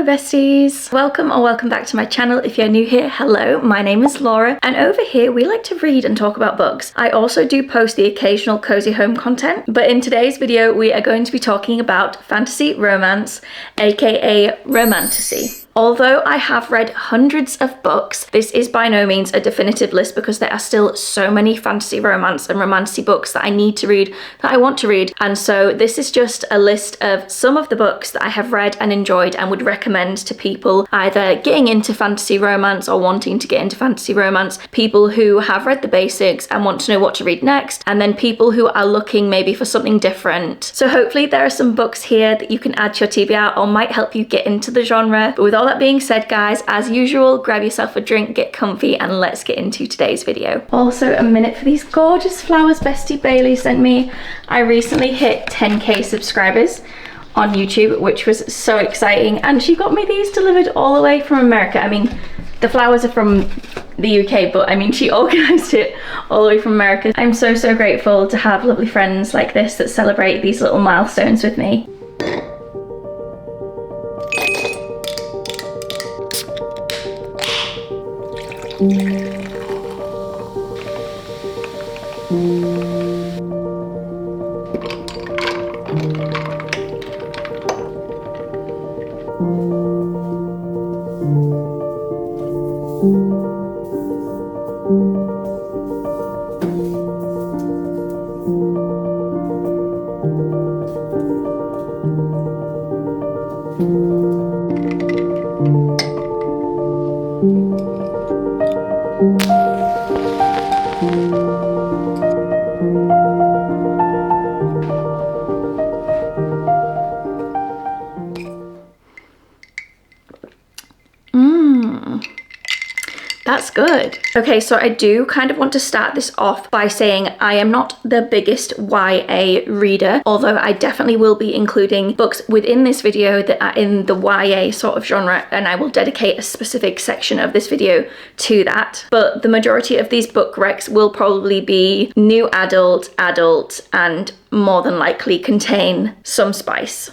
Hello besties! Welcome or welcome back to my channel. If you're new here, hello, my name is Laura and over here we like to read and talk about books. I also do post the occasional cozy home content, but in today's video we are going to be talking about fantasy romance, aka romantasy. Although I have read hundreds of books, this is by no means a definitive list because there are still so many fantasy romance and romantasy books that I need to read, that I want to read, and so this is just a list of some of the books that I have read and enjoyed and would recommend to people either getting into fantasy romance or wanting to get into fantasy romance, people who have read the basics and want to know what to read next, and then people who are looking maybe for something different. So hopefully there are some books here that you can add to your TBR or might help you get into the genre. But with all that being said, guys, as usual, grab yourself a drink, get comfy, and let's get into today's video. Also, a minute for these gorgeous flowers Bestie Bailey sent me. I recently hit 10k subscribers on YouTube, which was so exciting, and she got me these delivered all the way from America. I mean, the flowers are from the UK, but I mean, she organized it all the way from America. I'm so grateful to have lovely friends like this that celebrate these little milestones with me. That's good. Okay, so I do kind of want to start this off by saying I am not the biggest YA reader, although I definitely will be including books within this video that are in the YA sort of genre, and I will dedicate a specific section of this video to that. But the majority of these book recs will probably be new adult, and more than likely contain some spice.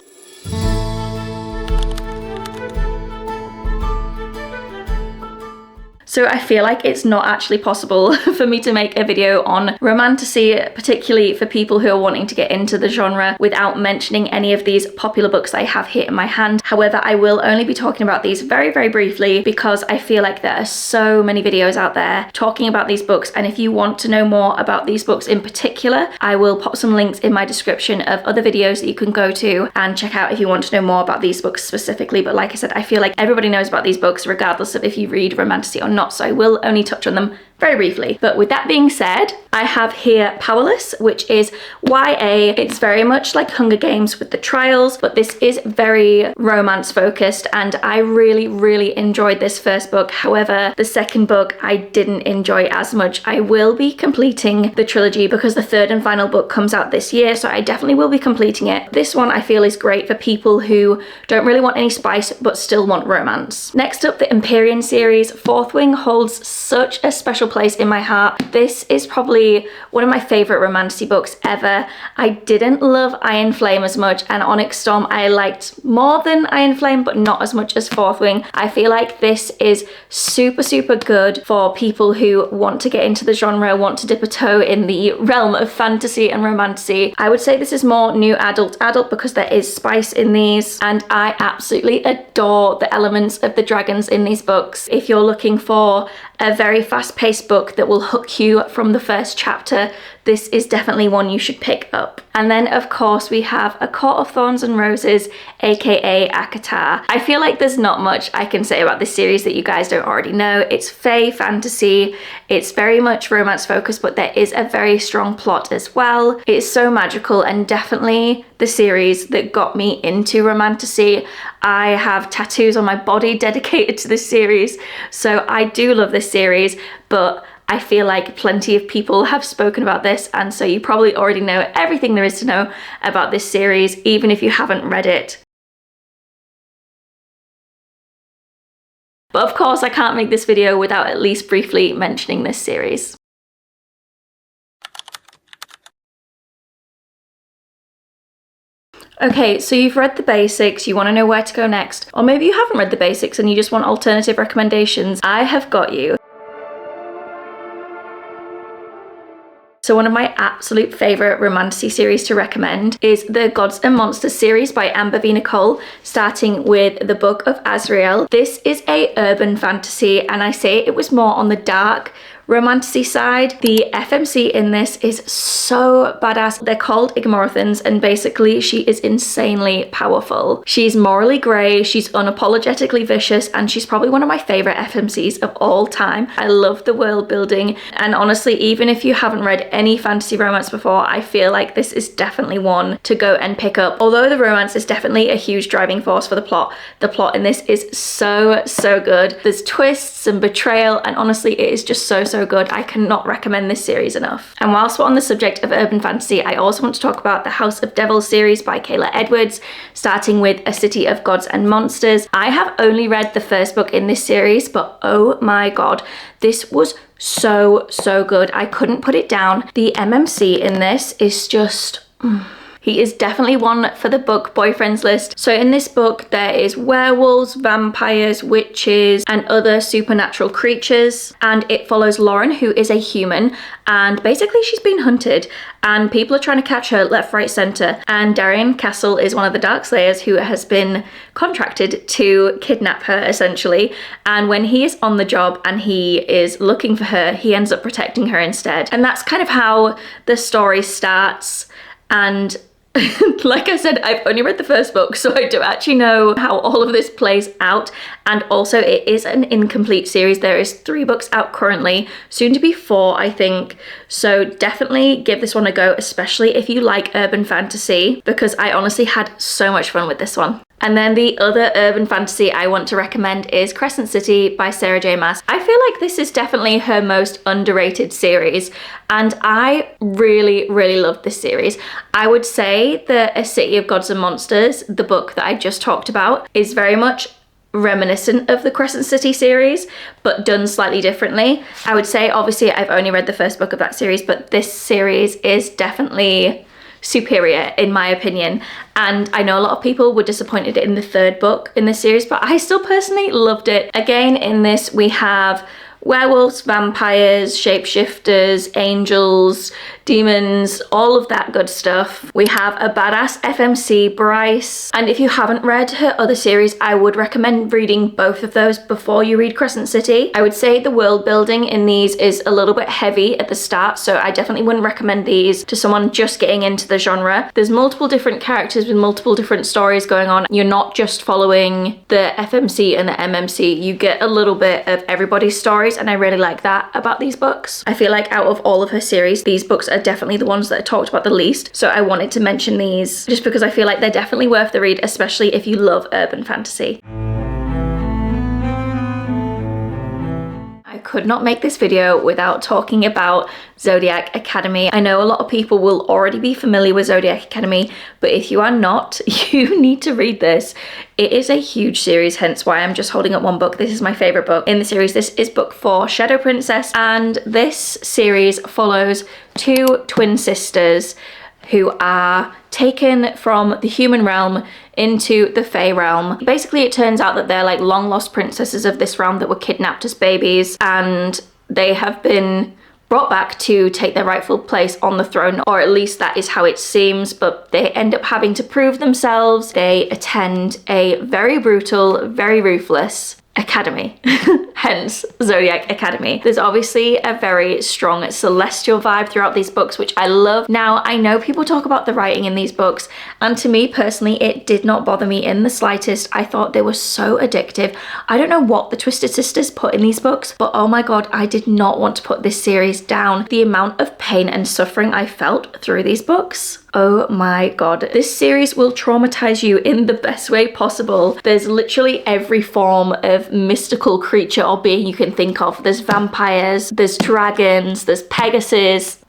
So I feel like it's not actually possible for me to make a video on romantasy, particularly for people who are wanting to get into the genre, without mentioning any of these popular books that I have here in my hand. However, I will only be talking about these very briefly because I feel like there are so many videos out there talking about these books, and if you want to know more about these books in particular, I will pop some links in my description of other videos that you can go to and check out if you want to know more about these books specifically. But like I said, I feel like everybody knows about these books regardless of if you read romantasy or not, so I will only touch on them very briefly. But with that being said, I have here Powerless, which is YA. It's very much like Hunger Games with the trials, but this is very romance focused, and I really enjoyed this first book. However, the second book I didn't enjoy as much. I will be completing the trilogy because the third and final book comes out this year, so I definitely will be completing it. This one I feel is great for people who don't really want any spice but still want romance. Next up, the Empyrean series. Fourth Wing holds such a special place in my heart. This is probably one of my favorite romantasy books ever. I didn't love Iron Flame as much, and Onyx Storm I liked more than Iron Flame, but not as much as Fourth Wing. I feel like this is super good for people who want to get into the genre, want to dip a toe in the realm of fantasy and romantasy. I would say this is more new adult because there is spice in these, and I absolutely adore the elements of the dragons in these books. If you're looking for a very fast-paced book that will hook you from the first chapter, this is definitely one you should pick up. And then of course we have A Court of Thorns and Roses, aka ACOTAR. I feel like there's not much I can say about this series that you guys don't already know. It's fae fantasy, it's very much romance focused, but there is a very strong plot as well. It's so magical and definitely the series that got me into romantasy. I have tattoos on my body dedicated to this series, so I do love this series, but I feel like plenty of people have spoken about this, and so you probably already know everything there is to know about this series, even if you haven't read it. But of course, I can't make this video without at least briefly mentioning this series. Okay, so you've read the basics, you want to know where to go next, or maybe you haven't read the basics and you just want alternative recommendations. I have got you. So one of my absolute favourite romantasy series to recommend is the Gods and Monsters series by Amber V. Nicole, starting with the Book of Azrael. This is a urban fantasy, and I say it was more on the dark romantasy side. The FMC in this is so badass. They're called Igmorothans, and basically she is insanely powerful. She's morally grey, she's unapologetically vicious, and she's probably one of my favourite FMCs of all time. I love the world building, and honestly, even if you haven't read any fantasy romance before, I feel like this is definitely one to go and pick up. Although the romance is definitely a huge driving force for the plot in this is so good. There's twists and betrayal, and honestly, it is just so good. I cannot recommend this series enough. And whilst we're on the subject of urban fantasy, I also want to talk about the House of Devils series by Kayla Edwards, starting with A City of Gods and Monsters. I have only read the first book in this series, but oh my god, this was so good. I couldn't put it down. The MMC in this is just... He is definitely one for the book boyfriends list. So in this book, there is werewolves, vampires, witches, and other supernatural creatures. And it follows Lauren, who is a human, and basically she's been hunted and people are trying to catch her left, right, center. And Darian Castle is one of the Darkslayers who has been contracted to kidnap her, essentially. And when he is on the job and he is looking for her, he ends up protecting her instead. And that's kind of how the story starts. And like I said, I've only read the first book, so I don't actually know how all of this plays out. And also, it is an incomplete series. There is 3 books out currently, soon to be 4, I think. So definitely give this one a go, especially if you like urban fantasy, because I honestly had so much fun with this one. And then the other urban fantasy I want to recommend is Crescent City by Sarah J Maas. I feel like this is definitely her most underrated series, and I really loved this series. I would say that A City of Gods and Monsters, the book that I just talked about, is very much reminiscent of the Crescent City series, but done slightly differently. I would say, obviously, I've only read the first book of that series, but this series is definitely superior in my opinion. And I know a lot of people were disappointed in the 3rd book in this series, but I still personally loved it. Again, in this we have werewolves, vampires, shapeshifters, angels, demons, all of that good stuff. We have a badass FMC, Bryce, and if you haven't read her other series, I would recommend reading both of those before you read Crescent City. I would say the world building in these is a little bit heavy at the start, so I definitely wouldn't recommend these to someone just getting into the genre. There's multiple different characters with multiple different stories going on. You're not just following the FMC and the MMC, you get a little bit of everybody's stories, and I really like that about these books. I feel like out of all of her series, these books are definitely the ones that are talked about the least, so I wanted to mention these just because I feel like they're definitely worth the read, especially if you love urban fantasy. I could not make this video without talking about Zodiac Academy. I know a lot of people will already be familiar with Zodiac Academy, but if you are not, you need to read this. It is a huge series, hence why I'm just holding up one book. This is my favorite book in the series. This is book 4, Shadow Princess, and this series follows 2 twin sisters who are taken from the human realm into the Fae realm. Basically, it turns out that they're like long lost princesses of this realm that were kidnapped as babies, and they have been brought back to take their rightful place on the throne, or at least that is how it seems, but they end up having to prove themselves. They attend a very brutal, very ruthless academy, hence Zodiac Academy. There's obviously a very strong celestial vibe throughout these books, which I love. Now, I know people talk about the writing in these books, and to me personally, it did not bother me in the slightest. I thought they were so addictive. I don't know what the Twisted Sisters put in these books, but oh my god, I did not want to put this series down. The amount of pain and suffering I felt through these books, oh my god. This series will traumatize you in the best way possible. There's literally every form of mystical creature or being you can think of. There's vampires, there's dragons, there's Pegasuses.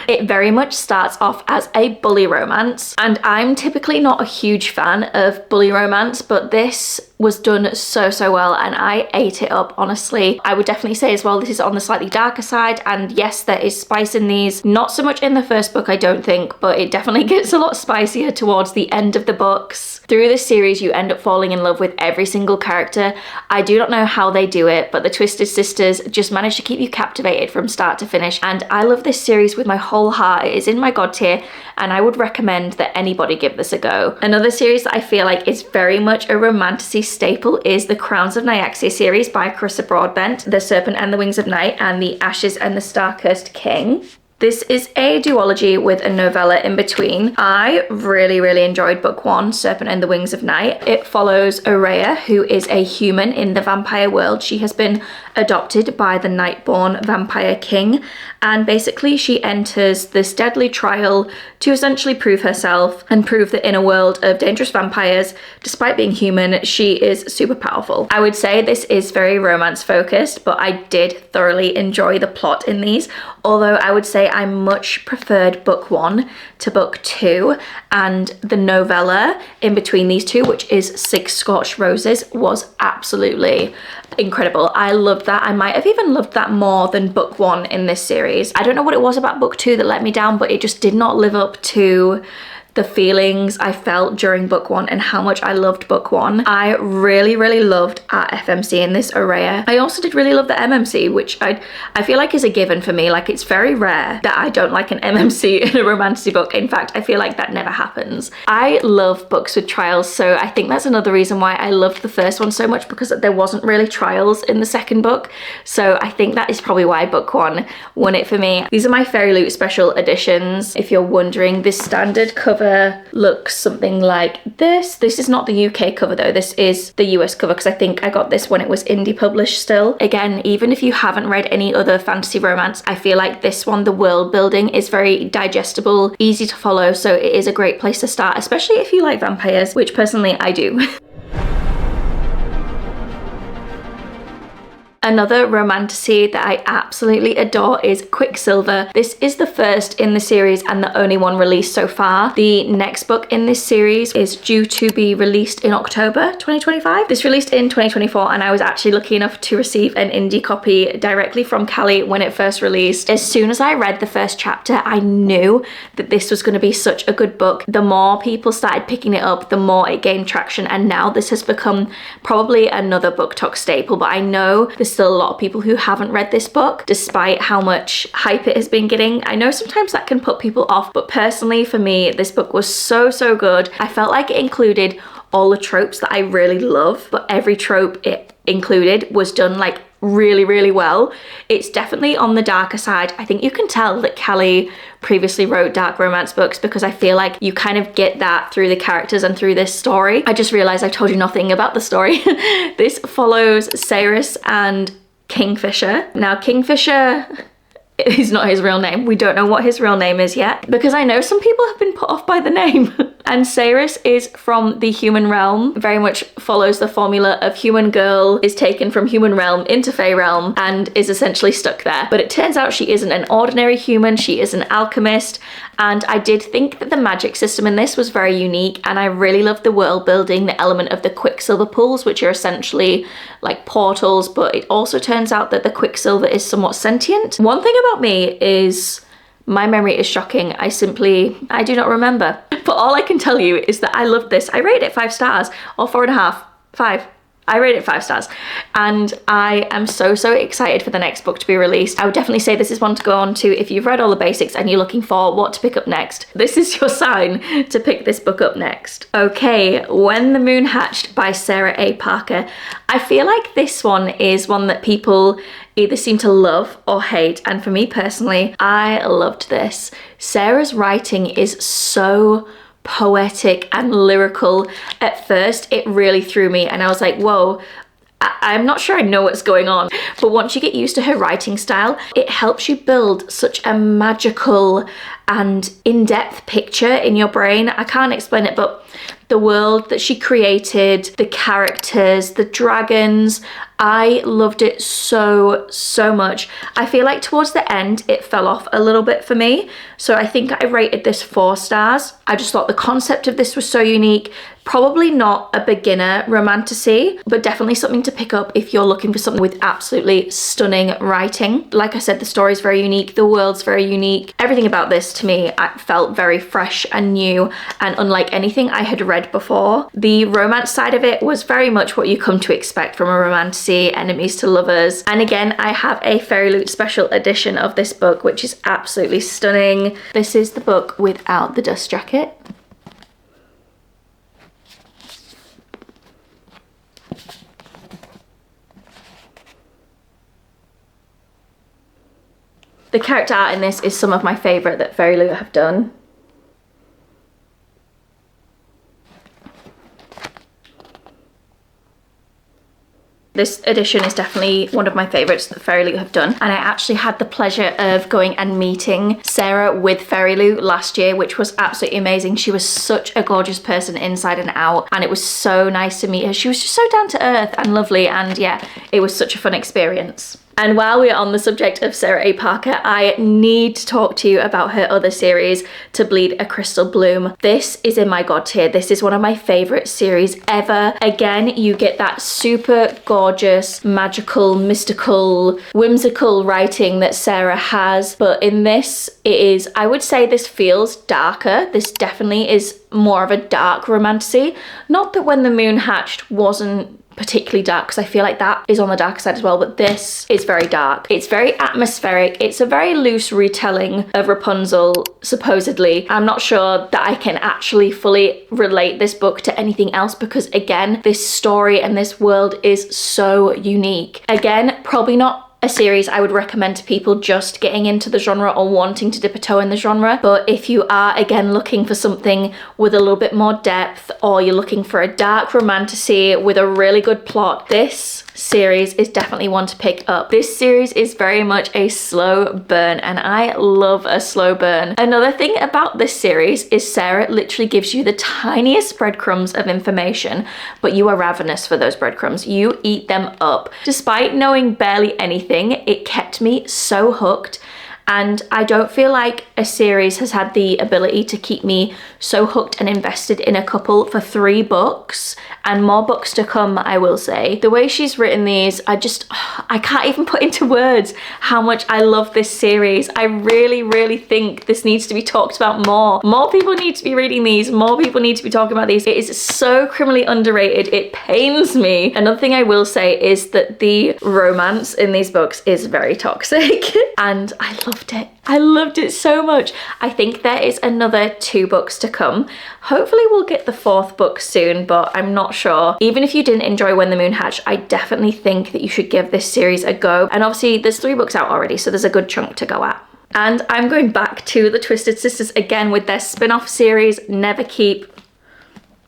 It very much starts off as a bully romance, and I'm typically not a huge fan of bully romance, but this was done so well, and I ate it up, honestly. I would definitely say as well, this is on the slightly darker side, and yes, there is spice in these. Not so much in the first book, I don't think, but it definitely gets a lot spicier towards the end of the books. Through this series, you end up falling in love with every single character. I do not know how they do it, but the Twisted Sisters just manage to keep you captivated from start to finish, and I love this series with my whole heart. It is in my god tier, and I would recommend that anybody give this a go. Another series that I feel like is very much a romantasy staple is the Crowns of Nyaxia series by Carissa Broadbent, The Serpent and the Wings of Night, and The Ashes and the Star-Cursed King. This is a duology with a novella in between. I really enjoyed book one, Serpent and the Wings of Night. It follows Aurea, who is a human in the vampire world. She has been adopted by the Nightborn vampire king, and basically she enters this deadly trial to essentially prove herself and prove that in a world of dangerous vampires, despite being human, she is super powerful. I would say this is very romance focused, but I did thoroughly enjoy the plot in these, although I would say I much preferred book one to book two, and the novella in between these two, which is Six Scorched Roses, was absolutely incredible. I loved that. I might have even loved that more than book one in this series. I don't know what it was about book two that let me down, but it just did not live up to the feelings I felt during book one and how much I loved book one. I really loved our FMC in this, Aurea. I also did really love the MMC, which I feel like is a given for me. Like, it's very rare that I don't like an MMC in a romantasy book. In fact, I feel like that never happens. I love books with trials, so I think that's another reason why I loved the first one so much, because there wasn't really trials in the second book. So I think that is probably why book one won it for me. These are my Fairy Loot special editions. If you're wondering, this standard cover looks something like this. This is not the UK cover though, this is the US cover, because I think I got this when it was indie published still. Again, even if you haven't read any other fantasy romance, I feel like this one, the world building is very digestible, easy to follow, so it is a great place to start, especially if you like vampires, which personally I do. Another romantasy that I absolutely adore is Quicksilver. This is the first in the series and the only one released so far. The next book in this series is due to be released in October 2025. This released in 2024, and I was actually lucky enough to receive an indie copy directly from Callie when it first released. As soon as I read the first chapter, I knew that this was going to be such a good book. The more people started picking it up, the more it gained traction, and now this has become probably another book talk staple, but I know there's still a lot of people who haven't read this book despite how much hype it has been getting. I know sometimes that can put people off, but personally for me, this book was so good. I felt like it included all the tropes that I really love, but every trope it included was done like really well. It's definitely on the darker side. I think you can tell that Callie previously wrote dark romance books, because I feel like you kind of get that through the characters and through this story. I just realized I told you nothing about the story. This follows Cyrus and Kingfisher. Now, Kingfisher is not his real name. We don't know what his real name is yet, because I know some people have been put off by the name. And Cyrus is from the human realm, very much follows the formula of human girl is taken from human realm into Fae realm and is essentially stuck there. But it turns out she isn't an ordinary human, she is an alchemist. And I did think that the magic system in this was very unique, and I really loved the world building, the element of the Quicksilver pools, which are essentially like portals, but it also turns out that the Quicksilver is somewhat sentient. One thing about me is my memory is shocking. I do not remember. But all I can tell you is that I loved this. I rated it 5 stars, or 4.5, 5. I rate it 5 stars, and I am so excited for the next book to be released. I would definitely say this is one to go on to if you've read all the basics and you're looking for what to pick up next. This is your sign to pick this book up next. Okay, When the Moon Hatched by Sarah A. Parker. I feel like this one is one that people either seem to love or hate, and for me personally, I loved this. Sarah's writing is so poetic and lyrical. At first it really threw me, and I was like, whoa, I'm not sure I know what's going on. But once you get used to her writing style, it helps you build such a magical and in-depth picture in your brain. I can't explain it, but the world that she created, the characters, the dragons, I loved it so much. I feel like towards the end it fell off a little bit for me, so I think I rated this 4 stars. I just thought the concept of this was so unique. Probably not a beginner romantasy, but definitely something to pick up if you're looking for something with absolutely stunning writing. Like I said, the story's very unique, the world's very unique. Everything about this to me felt very fresh and new and unlike anything I had read before. The romance side of it was very much what you come to expect from a romantasy, enemies to lovers. And again, I have a Fairy Loot special edition of this book, which is absolutely stunning. This is the book without the dust jacket. The character art in this is some of my favourite that Fairy Loot have done. This edition is definitely one of my favourites that Fairy Loot have done, and I actually had the pleasure of going and meeting Sarah with Fairy Loot last year, which was absolutely amazing. She was such a gorgeous person inside and out, and it was so nice to meet her. She was just so down to earth and lovely, and yeah, it was such a fun experience. And while we're on the subject of Sarah A. Parker, I need to talk to you about her other series, To Bleed a Crystal Bloom. This is in my god tier. This is one of my favourite series ever. Again, you get that super gorgeous, magical, mystical, whimsical writing that Sarah has. But in this, it is, I would say this feels darker. This definitely is more of a dark romantasy. Not that When the Moon Hatched wasn't particularly dark, because I feel like that is on the dark side as well, but this is very dark. It's very atmospheric. It's a very loose retelling of Rapunzel, supposedly. I'm not sure that I can actually fully relate this book to anything else, because again, this story and this world is so unique. Again, probably not a series I would recommend to people just getting into the genre or wanting to dip a toe in the genre, but if you are again looking for something with a little bit more depth, or you're looking for a dark romantasy with a really good plot, this series is definitely one to pick up. This series is very much a slow burn, and I love a slow burn. Another thing about this series is Sarah literally gives you the tiniest breadcrumbs of information, but you are ravenous for those breadcrumbs. You eat them up. Despite knowing barely anything, it kept me so hooked. And I don't feel like a series has had the ability to keep me so hooked and invested in a couple for 3 books, and more books to come, I will say. The way she's written these, I can't even put into words how much I love this series. I really think this needs to be talked about more. More people need to be reading these. More people need to be talking about these. It is so criminally underrated. It pains me. Another thing I will say is that the romance in these books is very toxic and I loved it. I loved it so much. I think there is another 2 books to come. Hopefully we'll get the 4th book soon, but I'm not sure. Even if you didn't enjoy When the Moon Hatched, I definitely think that you should give this series a go. And obviously there's 3 books out already, so there's a good chunk to go at. And I'm going back to the Twisted Sisters again with their spin-off series, Never Keep.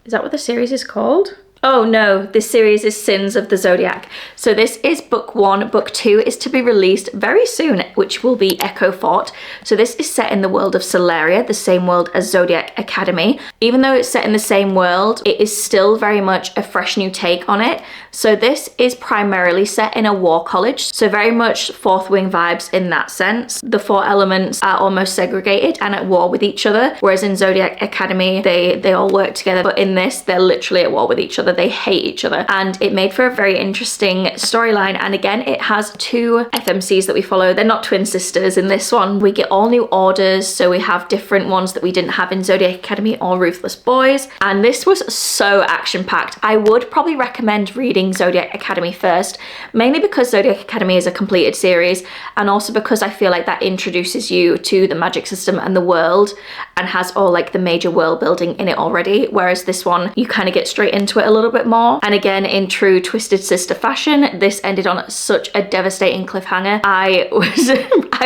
Is that what the series is called? Oh no, this series is Sins of the Zodiac. So this is book 1. Book 2 is to be released very soon, which will be Echo Fort. So this is set in the world of Solaria, the same world as Zodiac Academy. Even though it's set in the same world, it is still very much a fresh new take on it. So this is primarily set in a war college, so very much Fourth Wing vibes in that sense. The 4 elements are almost segregated and at war with each other, whereas in Zodiac Academy, they all work together. But in this, they're literally at war with each other. They hate each other, and it made for a very interesting storyline. And again, it has 2 FMCs that we follow. They're not twin sisters. In this one, we get all new orders, so we have different ones that we didn't have in Zodiac Academy or Ruthless Boys. And this was so action-packed. I would probably recommend reading Zodiac Academy first, mainly because Zodiac Academy is a completed series, and also because I feel like that introduces you to the magic system and the world and has all like the major world building in it already, whereas this one you kind of get straight into it a little bit more. And again, in true Twisted Sister fashion, this ended on such a devastating cliffhanger. I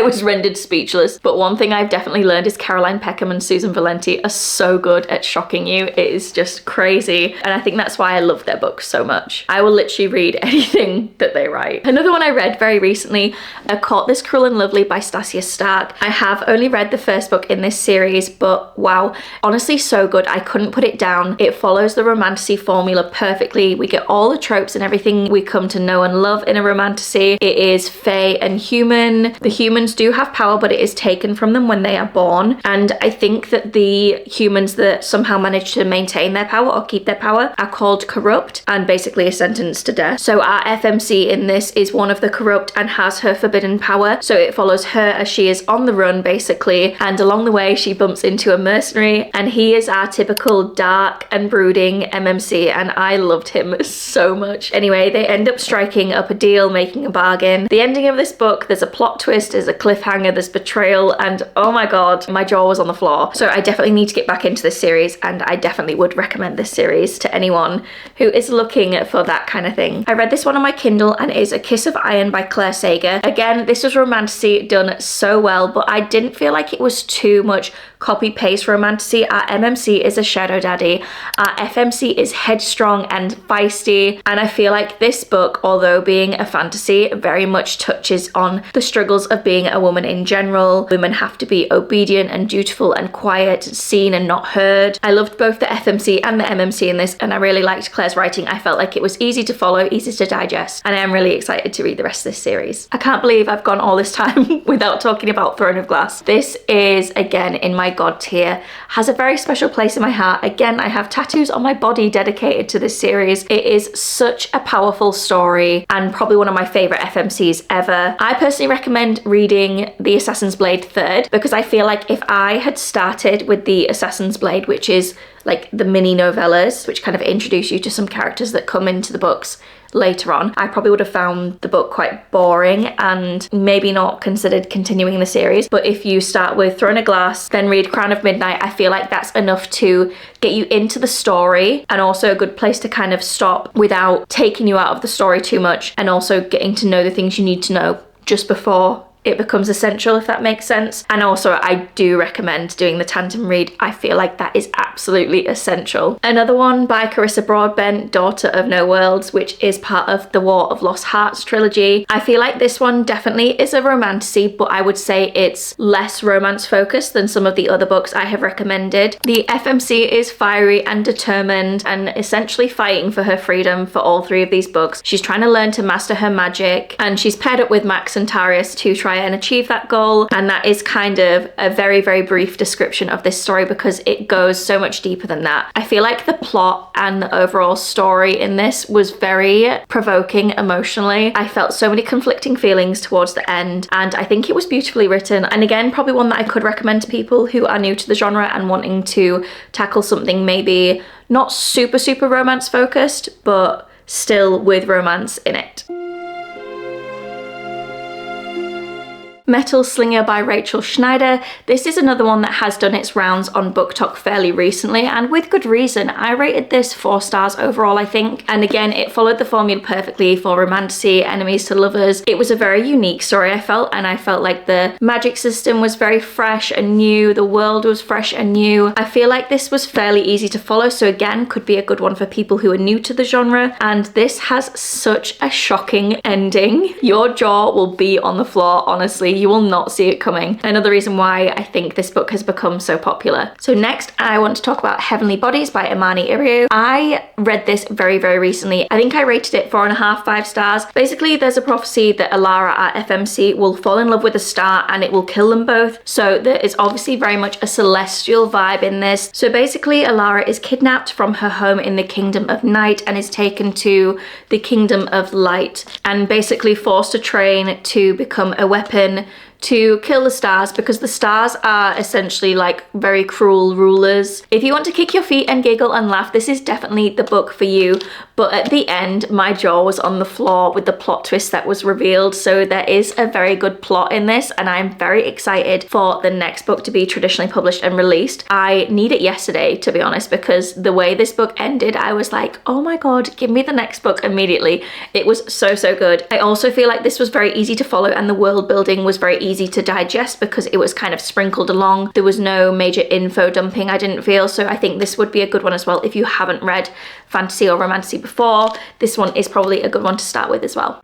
was rendered speechless. But one thing I've definitely learned is Caroline Peckham and Susan Valenti are so good at shocking you. It is just crazy, and I think that's why I love their books so much. I will literally read anything that they write. Another one I read very recently, Caught This Cruel and Lovely by Stasia Stark. I have only read the first book in this series, but wow, honestly so good. I couldn't put it down. It follows the romantasy formula perfectly. We get all the tropes and everything we come to know and love in a romantasy. It is fae and human. The humans do have power, but it is taken from them when they are born, and I think that the humans that somehow manage to maintain their power or keep their power are called corrupt and basically are sentenced to death. So our FMC in this is one of the corrupt and has her forbidden power, so it follows her as she is on the run basically, and along the way she bumps into a mercenary, and he is our typical dark and brooding MMC, and I loved him so much. Anyway, they end up striking up a deal, making a bargain. The ending of this book, there's a plot twist, there's a cliffhanger, there's betrayal, and oh my god, my jaw was on the floor. So I definitely need to get back into this series, and I definitely would recommend this series to anyone who is looking for that kind of thing. I read this one on my Kindle, and it is A Kiss of Iron by Claire Sager. Again, this was romantasy done so well, but I didn't feel like it was too much copy-paste romantasy. Our MMC is a shadow daddy. Our FMC is headstrong and feisty, and I feel like this book, although being a fantasy, very much touches on the struggles of being a woman in general. Women have to be obedient and dutiful and quiet, seen and not heard. I loved both the FMC and the MMC in this, and I really liked Claire's writing. I felt like it was easy to follow, easy to digest, and I am really excited to read the rest of this series. I can't believe I've gone all this time without talking about Throne of Glass. This is, again, in my god tier, has a very special place in my heart. Again, I have tattoos on my body dedicated to this series. It is such a powerful story and probably one of my favorite FMCs ever. I personally recommend reading The Assassin's Blade third, because I feel like if I had started with The Assassin's Blade, which is like the mini novellas, which kind of introduce you to some characters that come into the books later on, I probably would have found the book quite boring and maybe not considered continuing the series. But if you start with Throne of Glass, then read Crown of Midnight, I feel like that's enough to get you into the story, and also a good place to kind of stop without taking you out of the story too much, and also getting to know the things you need to know just before it becomes essential, if that makes sense. And also I do recommend doing the tandem read. I feel like that is absolutely essential. Another one by Carissa Broadbent, Daughter of No Worlds, which is part of the War of Lost Hearts trilogy. I feel like this one definitely is a romantasy, but I would say it's less romance focused than some of the other books I have recommended. The FMC is fiery and determined and essentially fighting for her freedom for all three of these books. She's trying to learn to master her magic, and she's paired up with Max and Tarius to try and achieve that goal. And that is kind of a very, very brief description of this story, because it goes so much deeper than that. I feel like the plot and the overall story in this was very provoking emotionally. I felt so many conflicting feelings towards the end, and I think it was beautifully written. And again, probably one that I could recommend to people who are new to the genre and wanting to tackle something maybe not super, super romance focused, but still with romance in it. Metal Slinger by Rachel Schneider. This is another one that has done its rounds on BookTok fairly recently, and with good reason. I rated this 4 stars overall, I think. And again, it followed the formula perfectly for romantasy, enemies to lovers. It was a very unique story, I felt, and I felt like the magic system was very fresh and new. The world was fresh and new. I feel like this was fairly easy to follow, so again, could be a good one for people who are new to the genre. And this has such a shocking ending. Your jaw will be on the floor, honestly. You will not see it coming. Another reason why I think this book has become so popular. So next, I want to talk about Heavenly Bodies by Imani Iriu. I read this very, very recently. I think I rated it 4.5, 5 stars. Basically, there's a prophecy that Alara at FMC will fall in love with a star and it will kill them both. So there is obviously very much a celestial vibe in this. So basically, Alara is kidnapped from her home in the Kingdom of Night and is taken to the Kingdom of Light, and basically forced to train to become a weapon to kill the stars, because the stars are essentially like very cruel rulers. If you want to kick your feet and giggle and laugh, this is definitely the book for you. But at the end, my jaw was on the floor with the plot twist that was revealed. So there is a very good plot in this, and I'm very excited for the next book to be traditionally published and released. I need it yesterday, to be honest, because the way this book ended, I was like, oh my god, give me the next book immediately. It was so, so good. I also feel like this was very easy to follow, and the world building was very easy to digest because it was kind of sprinkled along. There was no major info dumping, I didn't feel. So I think this would be a good one as well. If you haven't read fantasy or romantasy before, this one is probably a good one to start with as well.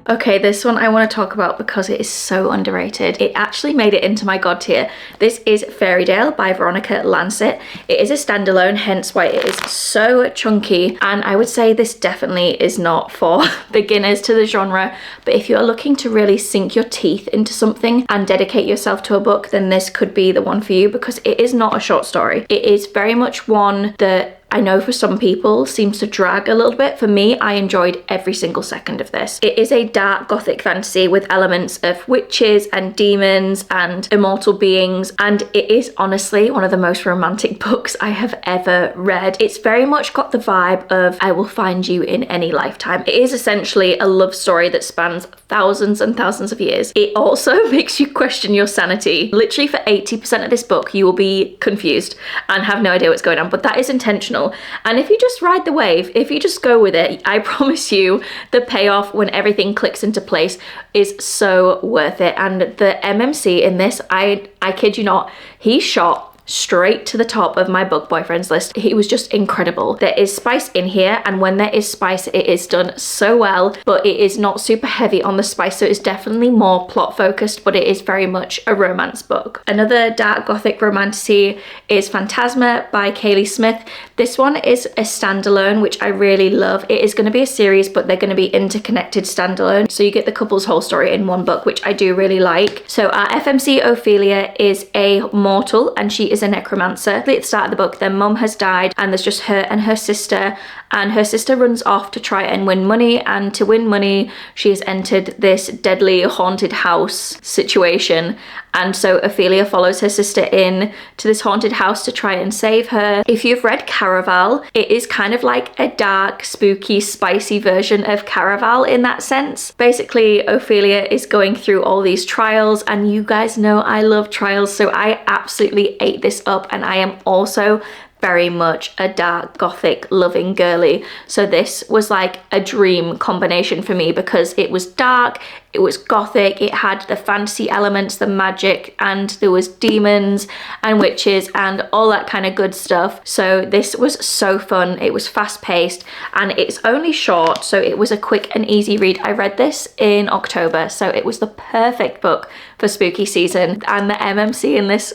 Okay, this one I want to talk about because it is so underrated. It actually made it into my god tier. This is Fairytale by Veronica Lancet. It is a standalone, hence why it is so chunky. And I would say this definitely is not for beginners to the genre. But if you're looking to really sink your teeth into something and dedicate yourself to a book, then this could be the one for you, because it is not a short story. It is very much one that I know for some people seems to drag a little bit. For me, I enjoyed every single second of this. It is a dark gothic fantasy with elements of witches and demons and immortal beings, and it is honestly one of the most romantic books I have ever read. It's very much got the vibe of I will find you in any lifetime. It is essentially a love story that spans thousands and thousands of years. It also makes you question your sanity. Literally for 80% of this book, you will be confused and have no idea what's going on, but that is intentional. And if you just ride the wave, if you just go with it, I promise you the payoff when everything clicks into place is so worth it. And the MMC in this, I kid you not, he shot straight to the top of my book boyfriends list. He was just incredible. There is spice in here, and when there is spice, it is done so well, but it is not super heavy on the spice, so it's definitely more plot focused, but it is very much a romance book. Another dark gothic romantasy is Phantasma by Kaylee Smith. This one is a standalone, which I really love. It is going to be a series, but they're going to be interconnected standalone, so you get the couple's whole story in one book, which I do really like. So our FMC Ophelia is a mortal, and she is a necromancer. At the start of the book, their mum has died, and there's just her and her sister runs off to try and win money, and to win money she has entered this deadly haunted house situation, and so Ophelia follows her sister in to this haunted house to try and save her. If you've read Caraval, it is kind of like a dark, spooky, spicy version of Caraval in that sense. Basically, Ophelia is going through all these trials, and you guys know I love trials, so I absolutely ate this up, and I am also very much a dark gothic loving girly, so this was like a dream combination for me because it was dark, it was gothic, it had the fantasy elements, the magic, and there was demons and witches and all that kind of good stuff. So this was so fun. It was fast paced, and it's only short, so it was a quick and easy read. I read this in October, so it was the perfect book for spooky season. And the MMC in this,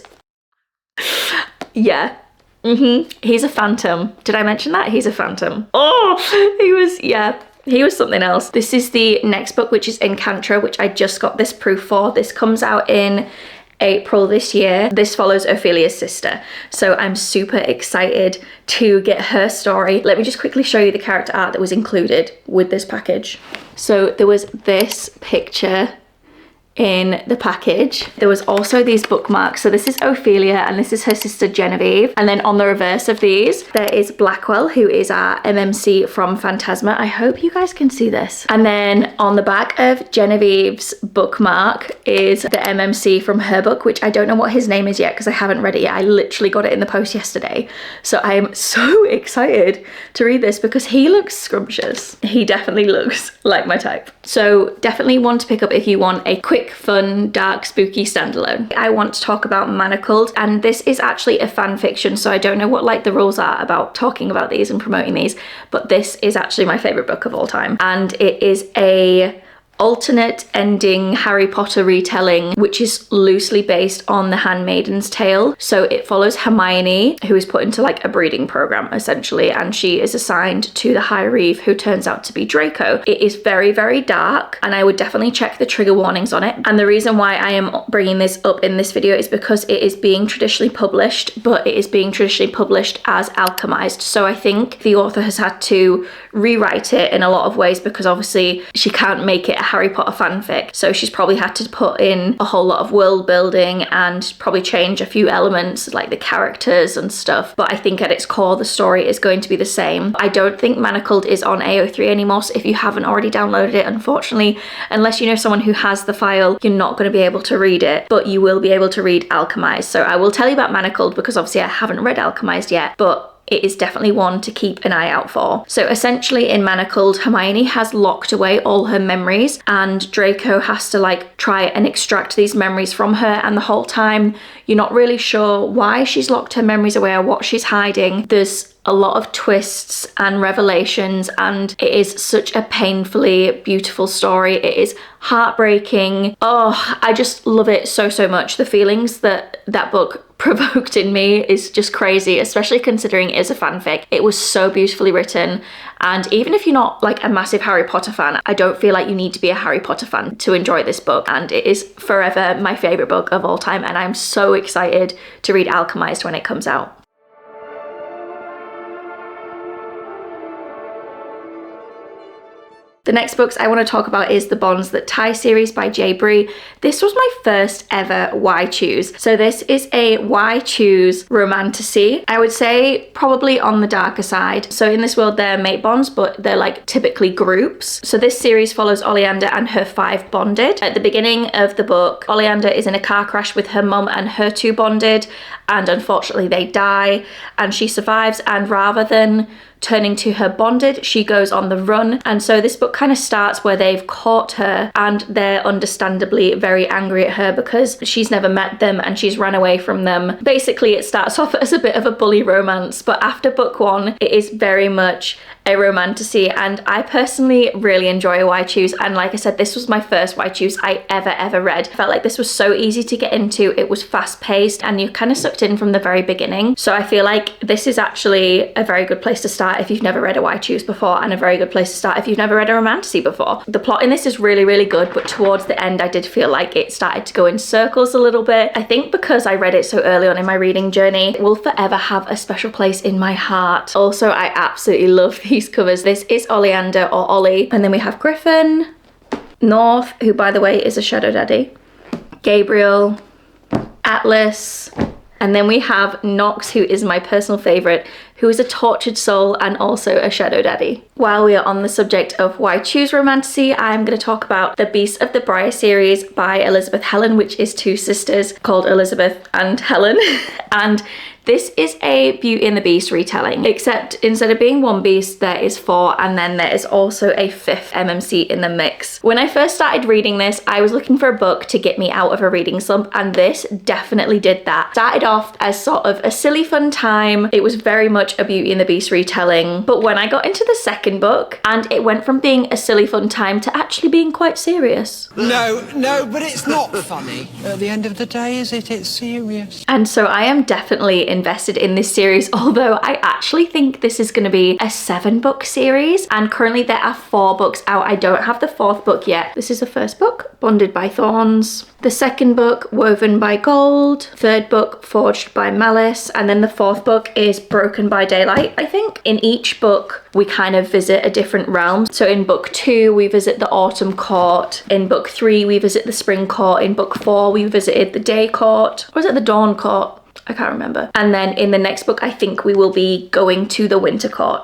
yeah. He's a phantom. Did I mention that? He's a phantom. Oh, he was something else. This is the next book, which is Encantra, which I just got this proof for. This comes out in April this year. This follows Ophelia's sister, so I'm super excited to get her story. Let me just quickly show you the character art that was included with this package. So there was this picture in the package. There was also these bookmarks. So this is Ophelia and this is her sister Genevieve. And then on the reverse of these, there is Blackwell, who is our MMC from Phantasma. I hope you guys can see this. And then on the back of Genevieve's bookmark is the MMC from her book, which I don't know what his name is yet because I haven't read it yet. I literally got it in the post yesterday. So I'm so excited to read this because he looks scrumptious. He definitely looks like my type. So definitely one to pick up if you want a quick, fun, dark, spooky standalone. I want to talk about Manacled, and this is actually a fan fiction, so I don't know what like the rules are about talking about these and promoting these, but this is actually my favorite book of all time, and it is a alternate ending Harry Potter retelling, which is loosely based on The Handmaiden's Tale. So it follows Hermione, who is put into like a breeding program essentially, and she is assigned to the High Reeve, who turns out to be Draco. It is very, very dark, and I would definitely check the trigger warnings on it. And the reason why I am bringing this up in this video is because it is being traditionally published, but it is being traditionally published as alchemized. So I think the author has had to rewrite it in a lot of ways because obviously she can't make it a Harry Potter fanfic, so she's probably had to put in a whole lot of world building and probably change a few elements like the characters and stuff, but I think at its core the story is going to be the same. I don't think Manacled is on AO3 anymore, so if you haven't already downloaded it, unfortunately, unless you know someone who has the file, you're not going to be able to read it, but you will be able to read Alchemized. So I will tell you about Manacled because obviously I haven't read Alchemized yet, but it is definitely one to keep an eye out for. So essentially in Manacled, Hermione has locked away all her memories and Draco has to like try and extract these memories from her, and the whole time you're not really sure why she's locked her memories away or what she's hiding. There's a lot of twists and revelations, and it is such a painfully beautiful story. It is heartbreaking. Oh, I just love it so, so much. The feelings that that book provoked in me is just crazy, especially considering it is a fanfic. It was so beautifully written, and even if you're not like a massive Harry Potter fan, I don't feel like you need to be a Harry Potter fan to enjoy this book, and it is forever my favorite book of all time, and I'm so excited to read Alchemized when it comes out. The next books I want to talk about is the Bonds That Tie series by J. Bree. This was my first ever Why Choose. So this is a Why Choose romantasy. I would say probably on the darker side. So in this world they're mate bonds, but they're like typically groups. So this series follows Oleander and her 5 bonded. At the beginning of the book, Oleander is in a car crash with her mum and her 2 bonded, and unfortunately they die, and she survives, and rather than turning to her bonded, she goes on the run. And so this book kind of starts where they've caught her and they're understandably very angry at her because she's never met them and she's run away from them. Basically, it starts off as a bit of a bully romance, but after book 1, it is very much a romantasy, and I personally really enjoy Why Choose. And like I said, this was my first Why Choose I ever read. I felt like this was so easy to get into. It was fast paced and you're kind of sucked in from the very beginning. So I feel like this is actually a very good place to start if you've never read a Why Choose before, and a very good place to start if you've never read a romantasy before. The plot in this is really good, but towards the end I did feel like it started to go in circles a little bit. I think because I read it so early on in my reading journey, it will forever have a special place in my heart. Also, I absolutely love these covers. This is Oleander, or Ollie, and then we have Griffin, North, who by the way is a shadow daddy, Gabriel, Atlas, and then we have Nox, who is my personal favourite, who is a tortured soul and also a shadow daddy. While we are on the subject of Why Choose romantasy, I'm going to talk about the Beasts of the Briar series by Elizabeth Helen, which is 2 sisters called Elizabeth and Helen. And this is a Beauty and the Beast retelling, except instead of being 1 beast, there is 4, and then there is also a 5th MMC in the mix. When I first started reading this, I was looking for a book to get me out of a reading slump, and this definitely did that. Started off as sort of a silly fun time. It was very much a Beauty and the Beast retelling, but when I got into the second book, and it went from being a silly fun time to actually being quite serious. No, but it's not funny. At the end of the day, is it? It's serious. And so I am definitely invested in this series, although I actually think this is going to be a 7-book series, and currently there are 4 books out. I don't have the 4th book yet. This is the first book, Bonded by Thorns. The second book, Woven by Gold. Third book, Forged by Malice. And then the 4th book is Broken by Daylight, I think. In each book, we kind of visit a different realm. So in book 2, we visit the Autumn Court. In book 3, we visit the Spring Court. In book 4, we visited the Day Court. Or is it the Dawn Court? I can't remember. And then in the next book, I think we will be going to the Winter Court.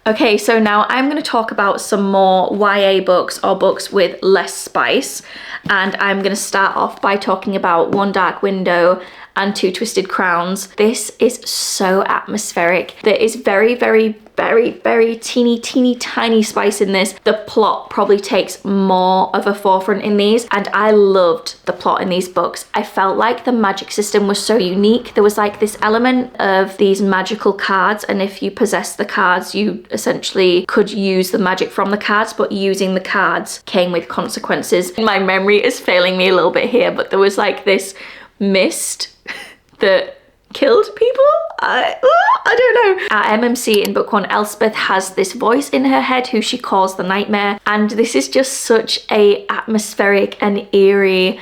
Okay, so now I'm going to talk about some more YA books, or books with less spice. And I'm going to start off by talking about One Dark Window and Two Twisted Crowns. This is so atmospheric. There is very teeny tiny spice in this. The plot probably takes more of a forefront in these, and I loved the plot in these books. I felt like the magic system was so unique. There was like this element of these magical cards, and if you possess the cards, you essentially could use the magic from the cards, but using the cards came with consequences. My memory is failing me a little bit here, but there was like this mist that killed people? I don't know. Our MMC in book 1, Elspeth, has this voice in her head who she calls the Nightmare, and this is just such a atmospheric and eerie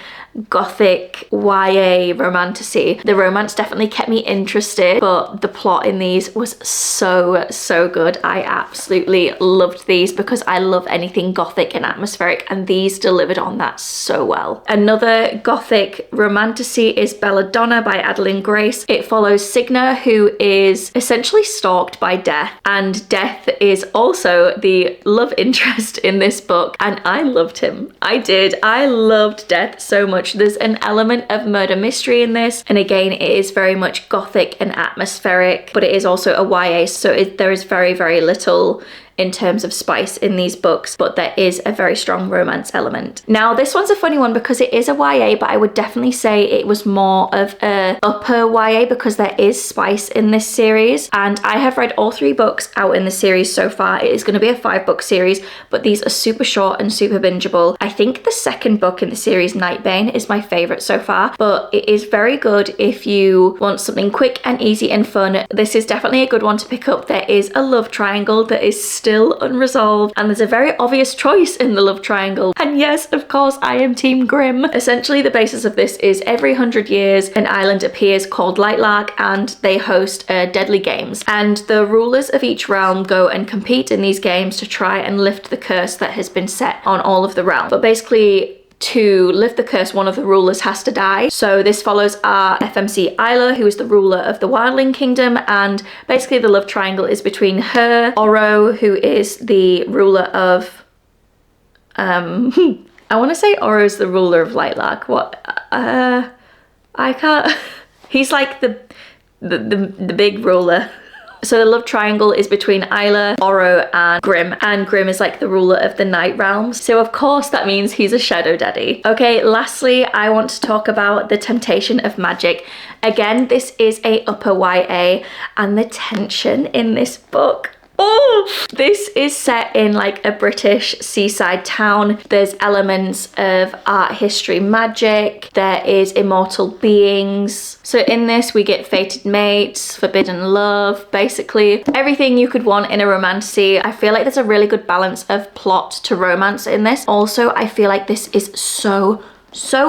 gothic YA romantasy. The romance definitely kept me interested, but the plot in these was so good. I absolutely loved these because I love anything gothic and atmospheric, and these delivered on that so well. Another gothic romantasy is Belladonna by Adeline Grace. It follows Signa, who is essentially stalked by Death, and Death is also the love interest in this book, and I loved him. I loved Death so much. There's an element of murder mystery in this, and again it is very much gothic and atmospheric, but it is also a YA, so there is very little in terms of spice in these books, but there is a very strong romance element. Now, this one's a funny one because it is a YA, but I would definitely say it was more of a upper YA because there is spice in this series. And I have read all 3 books out in the series so far. It is going to be a 5-book series, but these are super short and super bingeable. I think the second book in the series, Nightbane, is my favorite so far, but it is very good if you want something quick and easy and fun. This is definitely a good one to pick up. There is a love triangle that is still unresolved, and there's a very obvious choice in the love triangle. And yes, of course, I am Team Grimm. Essentially, the basis of this is every 100 years, an island appears called Lightlark, and they host deadly games. And the rulers of each realm go and compete in these games to try and lift the curse that has been set on all of the realms. But basically, to lift the curse, one of the rulers has to die. So this follows our FMC Isla, who is the ruler of the Wildling Kingdom, and basically the love triangle is between her, Oro, who is the ruler of I want to say Oro's the ruler of Lightlark. What? I can't. He's like the big ruler. So the love triangle is between Isla, Oro, and Grimm is like the ruler of the Night Realms. So of course that means he's a shadow daddy. Okay, lastly, I want to talk about The Temptation of Magic. Again, this is a upper YA, and the tension in this book. Oh, this is set in like a British seaside town. There's elements of art history magic. There is immortal beings. So in this we get fated mates, forbidden love, basically everything you could want in a romantasy. I feel like there's a really good balance of plot to romance in this. Also, I feel like this is so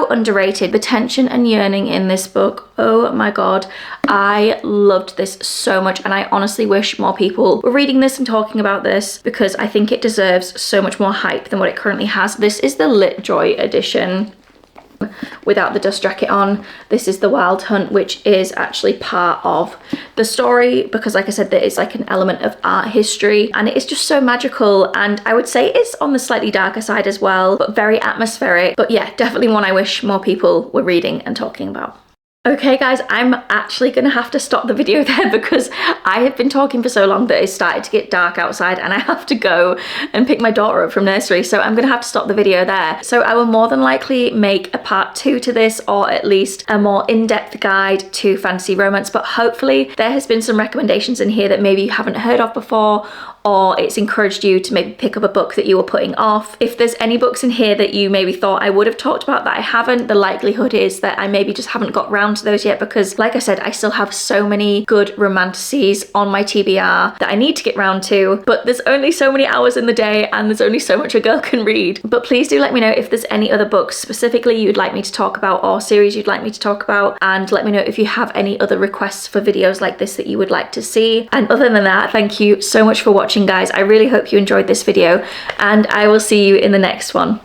underrated. The tension and yearning in this book, oh my god, I loved this so much, and I honestly wish more people were reading this and talking about this because I think it deserves so much more hype than what it currently has. This is the Litjoy edition without the dust jacket on. This is the Wild Hunt, which is actually part of the story because, like I said, there is like an element of art history, and it is just so magical, and I would say it's on the slightly darker side as well, but very atmospheric. But yeah, definitely one I wish more people were reading and talking about. Okay guys, I'm actually gonna have to stop the video there because I have been talking for so long that it started to get dark outside and I have to go and pick my daughter up from nursery, so I'm gonna have to stop the video there. So I will more than likely make a part 2 to this, or at least a more in-depth guide to fantasy romance, but hopefully there has been some recommendations in here that maybe you haven't heard of before, or it's encouraged you to maybe pick up a book that you were putting off. If there's any books in here that you maybe thought I would have talked about that I haven't, the likelihood is that I maybe just haven't got round to those yet because, like I said, I still have so many good romantasies on my TBR that I need to get round to, but there's only so many hours in the day and there's only so much a girl can read. But please do let me know if there's any other books specifically you'd like me to talk about or series you'd like me to talk about, and let me know if you have any other requests for videos like this that you would like to see. And other than that, thank you so much for watching, guys. I really hope you enjoyed this video, and I will see you in the next one.